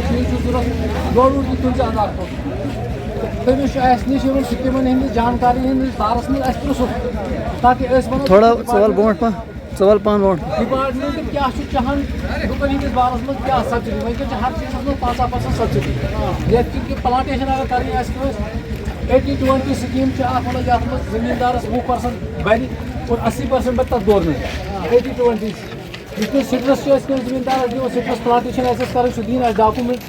चीज जरूरत गवर्नमेंट की तुझे अंदाज तमिस नश स्कीमन हंद जानकारी हंदिस बारस में पृछुन ताकि थोड़ा सवाल ब्रोट पा सवाल पान ब्रोट डिपार्टमेंट क्या चाहान लुकन हंदिस बारस में क्या सब्सिडी वह हर चीज़ में 50% सब्सिडी ये प्लांटेशन अगर कर 80-20 स्कीम मतलब ये जमींदारस 20% बन और 80% बन तक गवर्नमेंट 80-20 सिट्रस जमींदारस दिव सिट्रस प्लांटेशन कर दिन डॉक्यूमेंट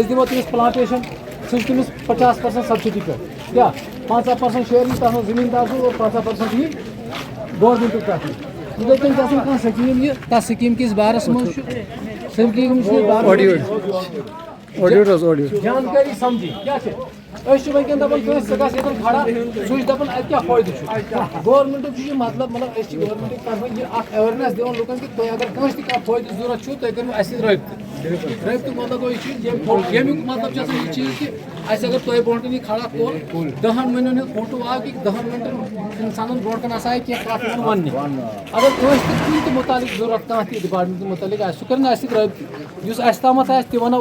दिमो तमिस प्लांटेशन सह 50% सब्सिडी पे क्या 50% शेयर तक जमींदार और 50% ही गवर्नमेंट तक लेकिन कह स्कीम ये तथ स्कीम किस बारस मज जानकारी समझी क्या वन दपान खड़ा सह दपान क्या फायदे गवर्नमेंट मतलब गवर्नमेंट तरफ अवेयरनेस दिवान लुकन कि तुम अगर कह फायदे जरूरत तुम करो रबत मतलब ये मतलब ये चीज कि अगर तुम ब्रोकन यह खड़ा कोल 10 मिनटन फोटो आव कि 10 मिनटन इंसान ब्रोकन आए कह कत वन अगर कह मुतालिक जरूरत कह डिपार्टमेंट मुतालिक सह कर रबत तम वन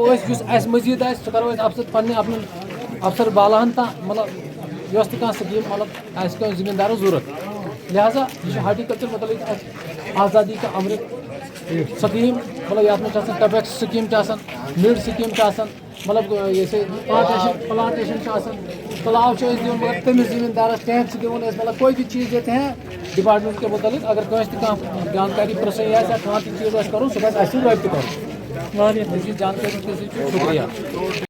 मजीद सह करो अफसर पे अफसर बालाहन ता मतलब कह स्कीम मतलब जमींदार जरूरत लिहाजा यह हार्टिकल्चर मुतालिक आज़ादी का अमृत स्कीम मतलब ये टैक्स स्कीम मिड स्कीम मतलब जैसे प्लांटेशन तलाव दिन मगर तमिस जमींदारस टैक्स दिवन मतलब कोई भी चीज़ देते हैं डिपार्टमेंट के मुतालिक अगर कह जानकारी प्रसंग या कह चीज़ कर सह रबत कर जानकारी शुक्रिया।